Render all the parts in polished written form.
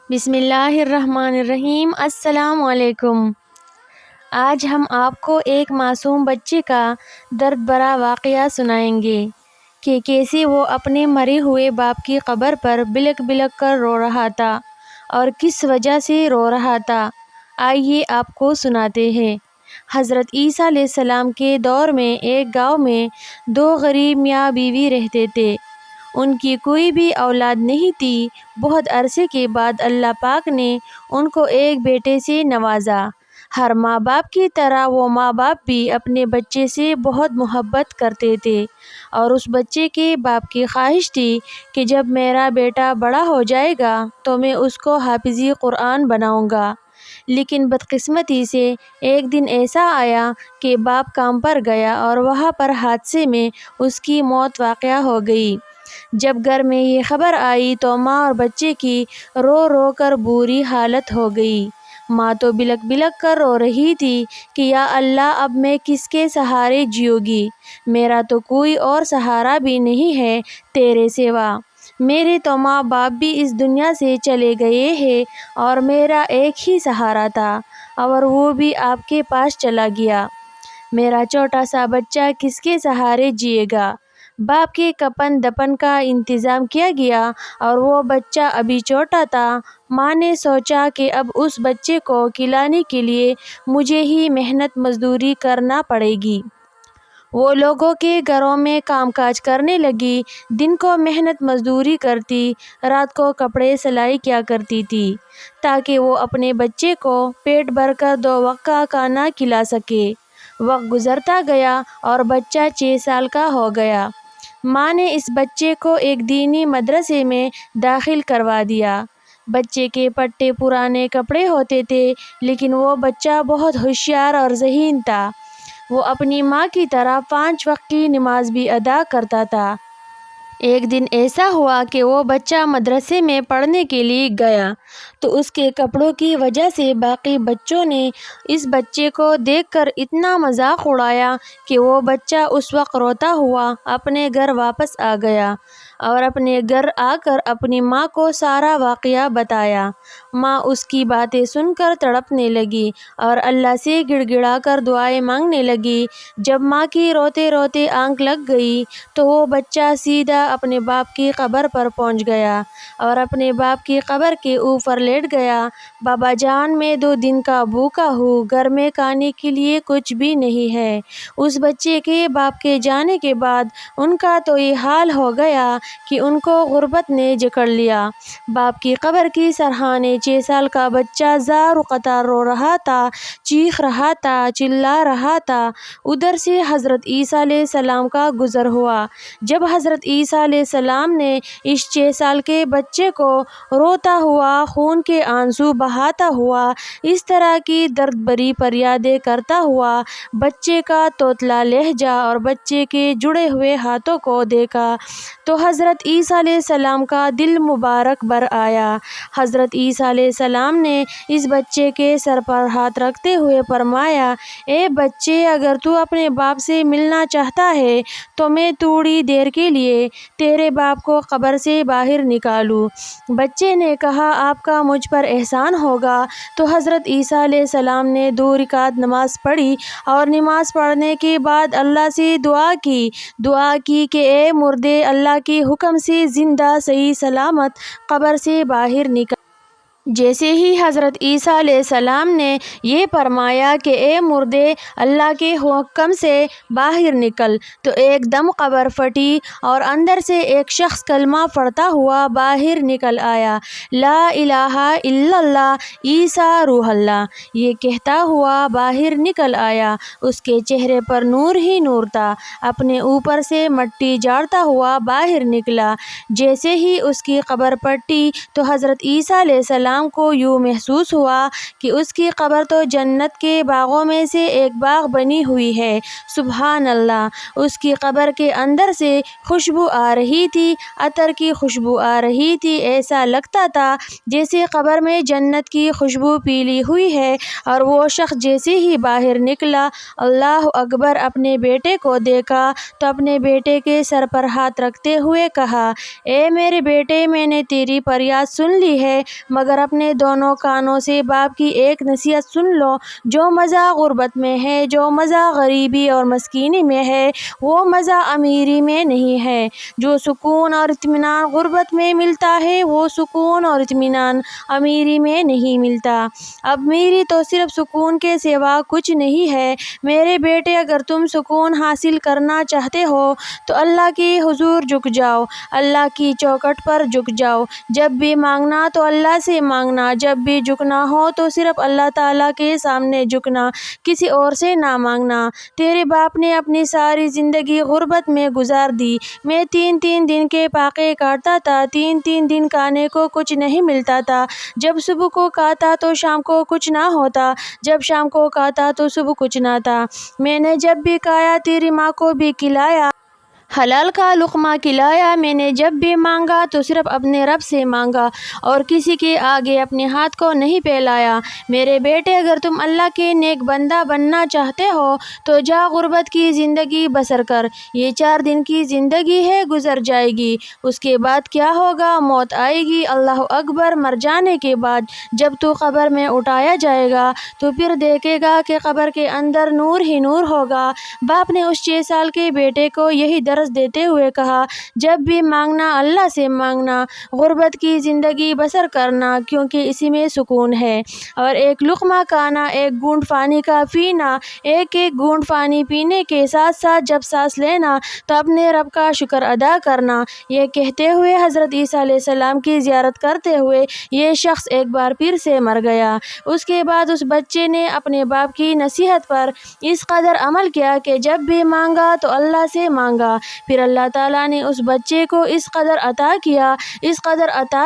بسم اللہ الرحمن الرحیم۔ السلام علیکم۔ آج ہم آپ کو ایک معصوم بچے کا درد بھرا واقعہ سنائیں گے کہ کیسے وہ اپنے مرے ہوئے باپ کی قبر پر بلک بلک کر رو رہا تھا اور کس وجہ سے رو رہا تھا۔ آئیے آپ کو سناتے ہیں۔ حضرت عیسیٰ علیہ السلام کے دور میں ایک گاؤں میں دو غریب میاں بیوی رہتے تھے۔ ان کی کوئی بھی اولاد نہیں تھی۔ بہت عرصے کے بعد اللہ پاک نے ان کو ایک بیٹے سے نوازا۔ ہر ماں باپ کی طرح وہ ماں باپ بھی اپنے بچے سے بہت محبت کرتے تھے، اور اس بچے کے باپ کی خواہش تھی کہ جب میرا بیٹا بڑا ہو جائے گا تو میں اس کو حافظ قرآن بناؤں گا۔ لیکن بدقسمتی سے ایک دن ایسا آیا کہ باپ کام پر گیا اور وہاں پر حادثے میں اس کی موت واقع ہو گئی۔ جب گھر میں یہ خبر آئی تو ماں اور بچے کی رو رو کر بری حالت ہو گئی۔ ماں تو بلک بلک کر رو رہی تھی کہ یا اللہ، اب میں کس کے سہارے جیوں گی؟ میرا تو کوئی اور سہارا بھی نہیں ہے تیرے سوا۔ میرے تو ماں باپ بھی اس دنیا سے چلے گئے ہیں اور میرا ایک ہی سہارا تھا اور وہ بھی آپ کے پاس چلا گیا۔ میرا چھوٹا سا بچہ کس کے سہارے جیے گا؟ باپ کے کفن دفن کا انتظام کیا گیا اور وہ بچہ ابھی چھوٹا تھا۔ ماں نے سوچا کہ اب اس بچے کو کھلانے کے لیے مجھے ہی محنت مزدوری کرنا پڑے گی۔ وہ لوگوں کے گھروں میں کام کاج کرنے لگی، دن کو محنت مزدوری کرتی، رات کو کپڑے سلائی کیا کرتی تھی تاکہ وہ اپنے بچے کو پیٹ بھر کر 2 وقت کا کھانا کھلا سکے۔ وقت گزرتا گیا اور بچہ 6 سال کا ہو گیا۔ ماں نے اس بچے کو ایک دینی مدرسے میں داخل کروا دیا۔ بچے کے پٹے پرانے کپڑے ہوتے تھے، لیکن وہ بچہ بہت ہوشیار اور ذہین تھا۔ وہ اپنی ماں کی طرح 5 وقت کی نماز بھی ادا کرتا تھا۔ ایک دن ایسا ہوا کہ وہ بچہ مدرسے میں پڑھنے کے لیے گیا تو اس کے کپڑوں کی وجہ سے باقی بچوں نے اس بچے کو دیکھ کر اتنا مذاق اڑایا کہ وہ بچہ اس وقت روتا ہوا اپنے گھر واپس آ گیا اور اپنے گھر آ کر اپنی ماں کو سارا واقعہ بتایا۔ ماں اس کی باتیں سن کر تڑپنے لگی اور اللہ سے گڑ گڑا کر دعائیں مانگنے لگی۔ جب ماں کی روتے روتے آنکھ لگ گئی تو وہ بچہ سیدھا اپنے باپ کی قبر پر پہنچ گیا اور اپنے باپ کی قبر کے اوپر لیٹ گیا۔ بابا جان، میں 2 دن کا بھوکا ہوں، گھر میں کھانے کے لیے کچھ بھی نہیں ہے۔ اس بچے کے باپ کے جانے کے بعد ان کا تو یہ حال ہو گیا کہ ان کو غربت نے جکڑ لیا۔ باپ کی قبر کی سرحانے 6 سال کا بچہ زار و قطار رو رہا تھا، چیخ رہا تھا، چلا رہا تھا۔ ادھر سے حضرت عیسیٰ علیہ السلام کا گزر ہوا۔ جب حضرت عیسیٰ علیہ السلام نے اس 6 سال کے بچے کو روتا ہوا، خون کے آنسو بہاتا ہوا، اس طرح کی درد بھری فریادیں کرتا ہوا بچے کا توتلا لہجہ اور بچے کے جڑے ہوئے ہاتھوں کو دیکھا تو حضرت عیسیٰ علیہ السلام کا دل مبارک بھر آیا۔ حضرت عیسیٰ علیہ السلام نے اس بچے کے سر پر ہاتھ رکھتے ہوئے فرمایا، اے بچے، اگر تو اپنے باپ سے ملنا چاہتا ہے تو میں تھوڑی دیر کے لیے تیرے باپ کو قبر سے باہر نکالوں۔ بچے نے کہا، آپ کا مجھ پر احسان ہوگا۔ تو حضرت عیسیٰ علیہ السلام نے 2 رکعت نماز پڑھی اور نماز پڑھنے کے بعد اللہ سے دعا کی کہ اے مردے، اللہ کے حکم سے زندہ صحیح سلامت قبر سے باہر نکل۔ جیسے ہی حضرت عیسیٰ علیہ السلام نے یہ فرمایا کہ اے مردے، اللہ کے حکم سے باہر نکل، تو ایک دم قبر پھٹی اور اندر سے ایک شخص کلمہ پڑھتا ہوا باہر نکل آیا، لا الہ الا اللہ عیسیٰ روح اللہ، یہ کہتا ہوا باہر نکل آیا۔ اس کے چہرے پر نور ہی نور تھا، اپنے اوپر سے مٹی جھاڑتا ہوا باہر نکلا۔ جیسے ہی اس کی قبر پھٹی تو حضرت عیسیٰ علیہ السلام کو یوں محسوس ہوا کہ اس کی قبر تو جنت کے باغوں میں سے ایک باغ بنی ہوئی ہے۔ سبحان اللہ! اس کی قبر کے اندر سے خوشبو آ رہی تھی، عطر کی خوشبو آ رہی تھی، ایسا لگتا تھا جیسے قبر میں جنت کی خوشبو پھیلی ہوئی ہے۔ اور وہ شخص جیسے ہی باہر نکلا، اللہ اکبر، اپنے بیٹے کو دیکھا تو اپنے بیٹے کے سر پر ہاتھ رکھتے ہوئے کہا، اے میرے بیٹے، میں نے تیری فریاد سن لی ہے، مگر اب اپنے دونوں کانوں سے باپ کی ایک نصیحت سن لو، جو مزہ غربت میں ہے، جو مزہ غریبی اور مسکینی میں ہے، وہ مزہ امیری میں نہیں ہے۔ جو سکون اور اطمینان غربت میں ملتا ہے، وہ سکون اور اطمینان امیری میں نہیں ملتا۔ امیری تو صرف سکون کے سوا کچھ نہیں ہے۔ میرے بیٹے، اگر تم سکون حاصل کرنا چاہتے ہو تو اللہ کے حضور جھک جاؤ، اللہ کی چوکھٹ پر جھک جاؤ۔ جب بھی مانگنا تو اللہ سے مانگنا، جب بھی جھکنا ہو تو صرف اللہ تعالیٰ کے سامنے جھکنا، کسی اور سے نہ مانگنا۔ تیرے باپ نے اپنی ساری زندگی غربت میں گزار دی۔ میں 3 دن کے پاقے کاٹتا تھا، 3 دن کھانے کو کچھ نہیں ملتا تھا۔ جب صبح کو کھاتا تو شام کو کچھ نہ ہوتا، جب شام کو کھاتا تو صبح کچھ نہ تھا۔ میں نے جب بھی کھایا تیری ماں کو بھی کھلایا، حلال کا لقمہ کھلایا۔ میں نے جب بھی مانگا تو صرف اپنے رب سے مانگا اور کسی کے آگے اپنے ہاتھ کو نہیں پھیلایا۔ میرے بیٹے، اگر تم اللہ کے نیک بندہ بننا چاہتے ہو تو جا غربت کی زندگی بسر کر۔ یہ 4 دن کی زندگی ہے، گزر جائے گی، اس کے بعد کیا ہوگا؟ موت آئے گی، اللہ اکبر۔ مر جانے کے بعد جب تو قبر میں اٹھایا جائے گا تو پھر دیکھے گا کہ قبر کے اندر نور ہی نور ہوگا۔ باپ نے اس 6 سال کے بیٹے کو یہی درس دیتے ہوئے کہا، جب بھی مانگنا اللہ سے مانگنا، غربت کی زندگی بسر کرنا، کیونکہ اسی میں سکون ہے۔ اور ایک لقمہ کھانا، ایک گھونٹ پانی کا پینا، ایک گھونٹ پانی پینے کے ساتھ ساتھ جب سانس لینا تو اپنے رب کا شکر ادا کرنا۔ یہ کہتے ہوئے حضرت عیسیٰ علیہ السلام کی زیارت کرتے ہوئے یہ شخص ایک بار پھر سے مر گیا۔ اس کے بعد اس بچے نے اپنے باپ کی نصیحت پر اس قدر عمل کیا کہ جب بھی مانگا تو اللہ سے مانگا۔ پھر اللہ تعالیٰ نے اس بچے کو اس قدر عطا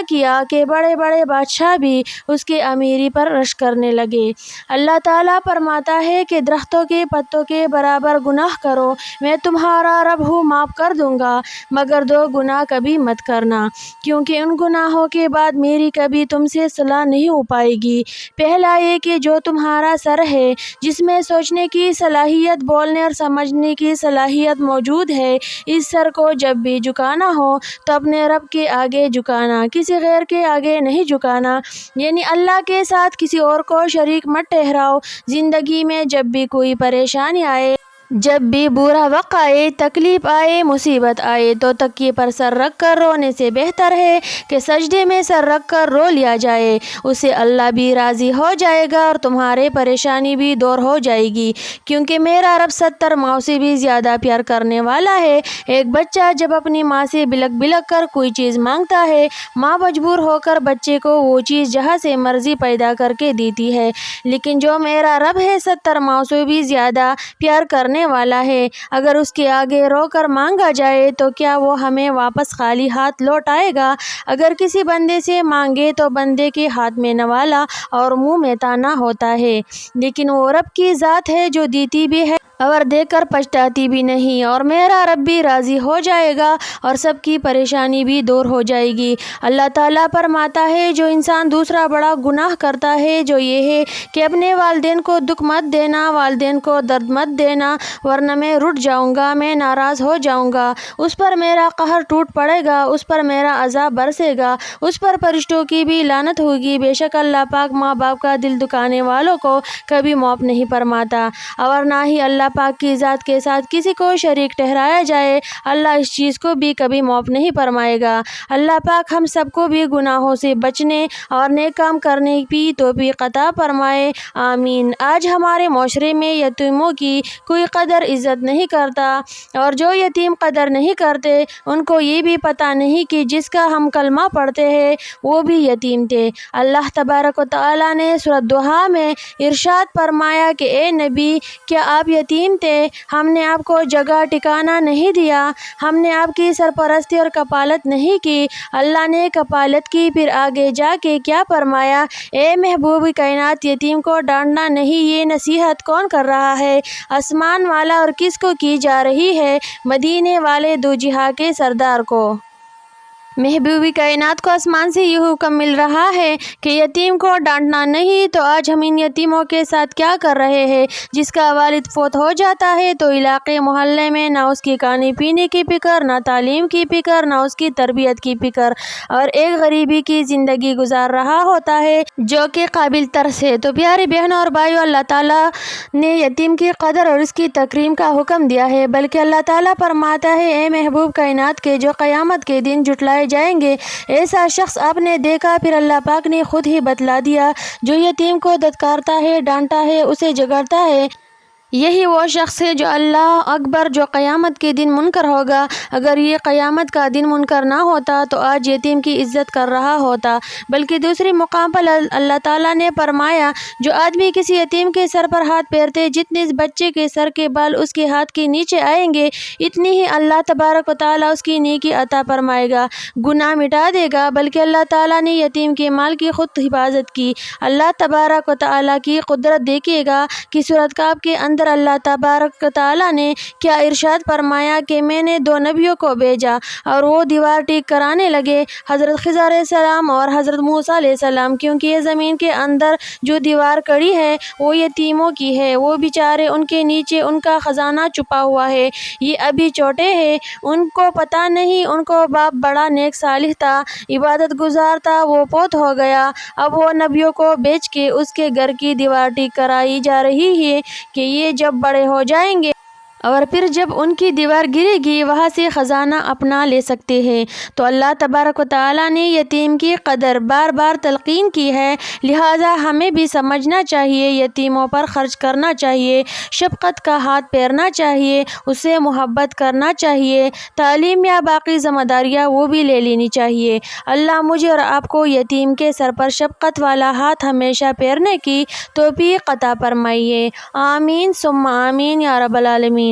کیا کہ بڑے بڑے بادشاہ بھی اس کے امیری پر رشک کرنے لگے۔ اللہ تعالیٰ فرماتا ہے کہ درختوں کے پتوں کے برابر گناہ کرو، میں تمہارا رب ہوں، معاف کر دوں گا، مگر 2 گناہ کبھی مت کرنا، کیونکہ ان گناہوں کے بعد میری کبھی تم سے صلاح نہیں ہو پائے گی۔ پہلا یہ کہ جو تمہارا سر ہے، جس میں سوچنے کی صلاحیت، بولنے اور سمجھنے کی صلاحیت موجود ہے، اس سر کو جب بھی جھکانا ہو تو اپنے رب کے آگے جھکانا، کسی غیر کے آگے نہیں جھکانا، یعنی اللہ کے ساتھ کسی اور کو شریک مت ٹھہراؤ۔ زندگی میں جب بھی کوئی پریشانی آئے، جب بھی برا وقت آئے، تکلیف آئے، مصیبت آئے تو تکیے پر سر رکھ کر رونے سے بہتر ہے کہ سجدے میں سر رکھ کر رو لیا جائے۔ اس سے اللہ بھی راضی ہو جائے گا اور تمہارے پریشانی بھی دور ہو جائے گی، کیونکہ میرا رب 70 ماؤں سے بھی زیادہ پیار کرنے والا ہے۔ ایک بچہ جب اپنی ماں سے بلک بلک کر کوئی چیز مانگتا ہے، ماں مجبور ہو کر بچے کو وہ چیز جہاں سے مرضی پیدا کر کے دیتی ہے، لیکن جو میرا رب ہے 70 ماؤں سے بھی زیادہ پیار کرنے والا ہے، اگر اس کے آگے رو کر مانگا جائے تو کیا وہ ہمیں واپس خالی ہاتھ لوٹائے گا؟ اگر کسی بندے سے مانگے تو بندے کے ہاتھ میں نوالا اور منہ میں تانا ہوتا ہے، لیکن وہ رب کی ذات ہے جو دیتی بھی ہے اور دے کر پچھتاتی بھی نہیں، اور میرا رب بھی راضی ہو جائے گا اور سب کی پریشانی بھی دور ہو جائے گی۔ اللہ تعالیٰ فرماتا ہے، جو انسان دوسرا بڑا گناہ کرتا ہے جو یہ ہے کہ اپنے والدین کو دکھ مت دینا، والدین کو درد مت دینا، ورنہ میں رٹ جاؤں گا، میں ناراض ہو جاؤں گا، اس پر میرا قہر ٹوٹ پڑے گا، اس پر میرا عذاب برسے گا، اس پر فرشتوں کی بھی لعنت ہوگی۔ بے شک اللہ پاک ماں باپ کا دل دکھانے والوں کو کبھی معاف نہیں فرماتا، اور نہ ہی اللہ پاک کی ذات کے ساتھ کسی کو شریک ٹھہرایا جائے، اللہ اس چیز کو بھی کبھی معاف نہیں فرمائے گا۔ اللہ پاک ہم سب کو بھی گناہوں سے بچنے اور نیک کام کرنے کی توفیق عطا فرمائے، آمین۔ آج ہمارے معاشرے میں یتیموں کی کوئی قدر عزت نہیں کرتا، اور جو یتیم قدر نہیں کرتے ان کو یہ بھی پتہ نہیں کہ جس کا ہم کلمہ پڑھتے ہیں وہ بھی یتیم تھے۔ اللہ تبارک و تعالیٰ نے سورۃ ضحیٰ میں ارشاد فرمایا کہ اے نبی، کیا آپ یتیم تھے؟ ہم نے آپ کو جگہ ٹھکانہ نہیں دیا، ہم نے آپ کی سرپرستی اور کفالت نہیں کی۔ اللہ نے کفالت کی، پھر آگے جا کے کیا فرمایا؟ اے محبوب کائنات، یتیم کو ڈانٹنا نہیں، یہ نصیحت کون کر رہا ہے؟ آسمان والا، اور کس کو کی جا رہی ہے؟ مدینے والے دو جہاں کے سردار کو۔ محبوبی کائنات کو آسمان سے یہ حکم مل رہا ہے کہ یتیم کو ڈانٹنا نہیں، تو آج ہم ان یتیموں کے ساتھ کیا کر رہے ہیں؟ جس کا والد فوت ہو جاتا ہے تو علاقے محلے میں نہ اس کی کھانے پینے کی فکر، نہ تعلیم کی فکر، نہ اس کی تربیت کی فکر، اور ایک غریبی کی زندگی گزار رہا ہوتا ہے جو کہ قابل ترس ہے۔ تو پیاری بہنوں اور بھائیوں، اللہ تعالیٰ نے یتیم کی قدر اور اس کی تکریم کا حکم دیا ہے، بلکہ اللہ تعالیٰ فرماتا ہے اے محبوب کائنات کے جو قیامت کے دن جھٹلائے جائیں گے، ایسا شخص آپ نے دیکھا؟ پھر اللہ پاک نے خود ہی بتلا دیا، جو یتیم کو دھتکارتا ہے، ڈانٹتا ہے، اسے جھگڑتا ہے، یہی وہ شخص ہے جو اللہ اکبر، جو قیامت کے دن منکر ہوگا۔ اگر یہ قیامت کا دن منکر نہ ہوتا تو آج یتیم کی عزت کر رہا ہوتا، بلکہ دوسری مقام پر اللہ تعالیٰ نے فرمایا جو آدمی کسی یتیم کے سر پر ہاتھ پھیرتے، جتنے اس بچے کے سر کے بال اس کے ہاتھ کے نیچے آئیں گے، اتنی ہی اللہ تبارک و تعالیٰ اس کی نیکی عطا فرمائے گا، گناہ مٹا دے گا۔ بلکہ اللہ تعالیٰ نے یتیم کے مال کی خود حفاظت کی۔ اللہ تبارک و تعالیٰ کی قدرت دیکھیے گا کہ سورۃ کہف کے اندر اللہ تبارک و تعالیٰ نے کیا ارشاد فرمایا کہ میں نے 2 نبیوں کو بھیجا اور وہ دیوار ٹھیک کرانے لگے، حضرت خضر علیہ السلام اور حضرت موسیٰ علیہ السلام، کیونکہ یہ زمین کے اندر جو دیوار کڑی ہے وہ یتیموں کی ہے، وہ بیچارے، ان کے نیچے ان کا خزانہ چھپا ہوا ہے، یہ ابھی چھوٹے ہیں، ان کو پتہ نہیں، ان کو باپ بڑا نیک صالح تھا، عبادت گزار تھا، وہ فوت ہو گیا، اب وہ نبیوں کو بھیج کے اس کے گھر کی دیوار ٹھیک کرائی جا رہی ہے کہ یہ جب بڑے ہو جائیں گے اور پھر جب ان کی دیوار گرے گی وہاں سے خزانہ اپنا لے سکتے ہیں۔ تو اللہ تبارک و تعالیٰ نے یتیم کی قدر بار بار تلقین کی ہے، لہٰذا ہمیں بھی سمجھنا چاہیے، یتیموں پر خرچ کرنا چاہیے، شفقت کا ہاتھ پھیرنا چاہیے، اسے محبت کرنا چاہیے، تعلیم یا باقی ذمہ داریاں وہ بھی لے لینی چاہیے۔ اللہ مجھے اور آپ کو یتیم کے سر پر شفقت والا ہاتھ ہمیشہ پھیرنے کی توفیق عطا فرمائے، آمین ثم آمین یا رب العالمین۔